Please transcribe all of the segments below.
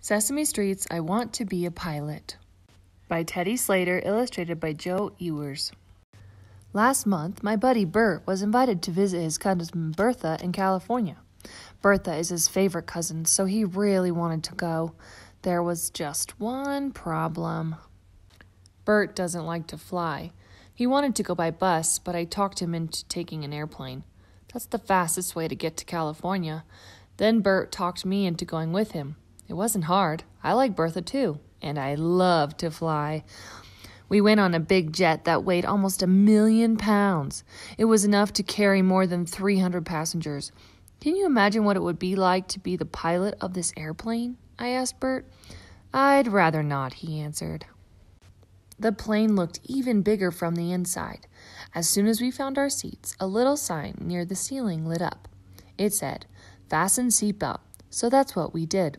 Sesame Street's I Want to Be a Pilot by Teddy Slater, illustrated by Joe Ewers. Last month, my buddy Bert was invited to visit his cousin Bertha in California. Bertha is his favorite cousin, so he really wanted to go. There was just one problem. Bert doesn't like to fly. He wanted to go by bus, but I talked him into taking an airplane. That's the fastest way to get to California. Then Bert talked me into going with him. It wasn't hard. I like Bertha too, and I love to fly. We went on a big jet that weighed almost 1,000,000 pounds. It was enough to carry more than 300 passengers. Can you imagine what it would be like to be the pilot of this airplane? I asked Bert. I'd rather not, he answered. The plane looked even bigger from the inside. As soon as we found our seats, a little sign near the ceiling lit up. It said, "Fasten seatbelt." So that's what we did.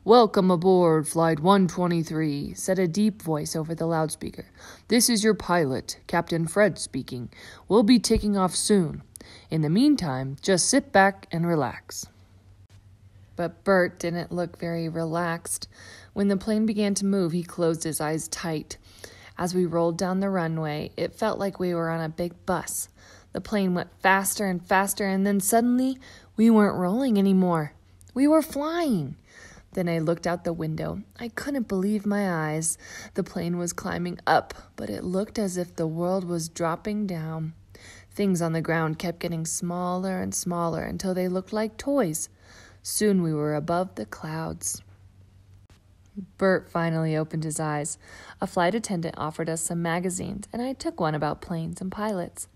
"Welcome aboard Flight 123, said a deep voice over the loudspeaker. "This is your pilot, Captain Fred speaking. We'll be taking off soon. In the meantime, just sit back and relax." But Bert didn't look very relaxed. When the plane began to move, he closed his eyes tight. As we rolled down the runway, it felt like we were on a big bus. The plane went faster and faster, and then suddenly, we weren't rolling anymore. We were flying. Then I looked out the window. I couldn't believe my eyes. The plane was climbing up, but it looked as if the world was dropping down. Things on the ground kept getting smaller and smaller until they looked like toys. Soon we were above the clouds. Bert finally opened his eyes. A flight attendant offered us some magazines, and I took one about planes and pilots.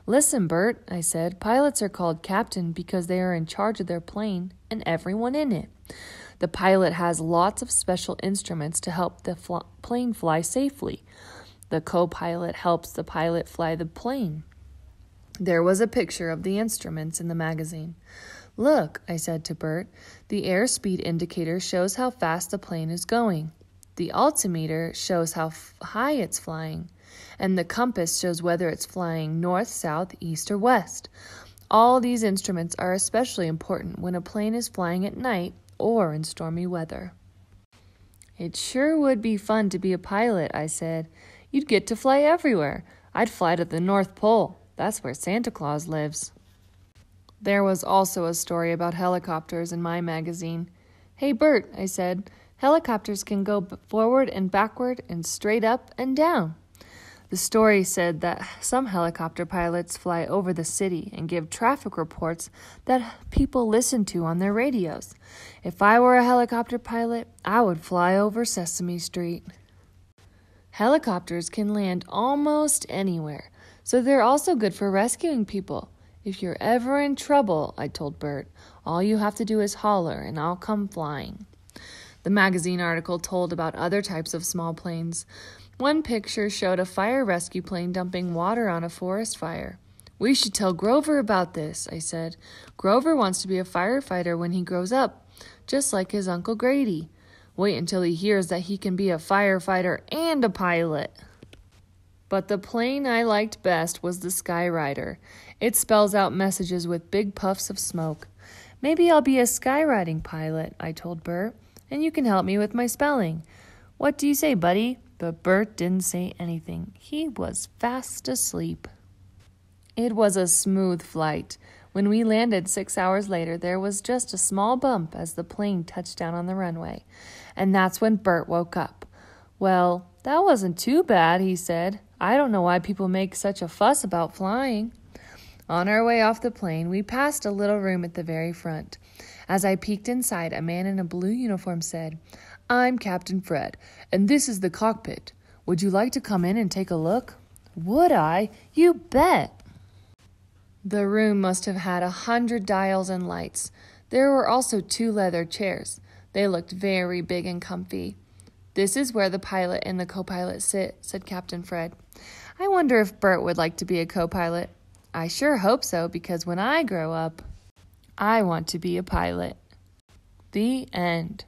"Listen, Bert," I said, "pilots are called captain because they are in charge of their plane and everyone in it. The pilot has lots of special instruments to help the plane fly safely. The co-pilot helps the pilot fly the plane." There was a picture of the instruments in the magazine. "Look," I said to Bert, "the airspeed indicator shows how fast the plane is going. The altimeter shows how high it's flying. And the compass shows whether it's flying north, south, east, or west. All these instruments are especially important when a plane is flying at night or in stormy weather." "It sure would be fun to be a pilot," I said. "You'd get to fly everywhere. I'd fly to the North Pole. That's where Santa Claus lives." There was also a story about helicopters in my magazine. "Hey, Bert," I said, "helicopters can go forward and backward and straight up and down." The story said that some helicopter pilots fly over the city and give traffic reports that people listen to on their radios. If I were a helicopter pilot, I would fly over Sesame Street. Helicopters can land almost anywhere, so they're also good for rescuing people. If you're ever in trouble, I told Bert, all you have to do is holler and I'll come flying. The magazine article told about other types of small planes. One picture showed a fire rescue plane dumping water on a forest fire. "We should tell Grover about this," I said. "Grover wants to be a firefighter when he grows up, just like his Uncle Grady. Wait until he hears that he can be a firefighter and a pilot." But the plane I liked best was the Skyrider. It spells out messages with big puffs of smoke. "Maybe I'll be a skywriting pilot," I told Bert, "and you can help me with my spelling. What do you say, buddy?" But Bert didn't say anything. He was fast asleep. It was a smooth flight. When we landed 6 hours later, there was just a small bump as the plane touched down on the runway. And that's when Bert woke up. "Well, that wasn't too bad," he said. "I don't know why people make such a fuss about flying." On our way off the plane, we passed a little room at the very front. As I peeked inside, a man in a blue uniform said, "I'm Captain Fred, and this is the cockpit. Would you like to come in and take a look?" "Would I? You bet!" The room must have had 100 dials and lights. There were also 2 leather chairs. They looked very big and comfy. "This is where the pilot and the co-pilot sit," said Captain Fred. I wonder if Bert would like to be a co-pilot. I sure hope so, because when I grow up, I want to be a pilot. The end.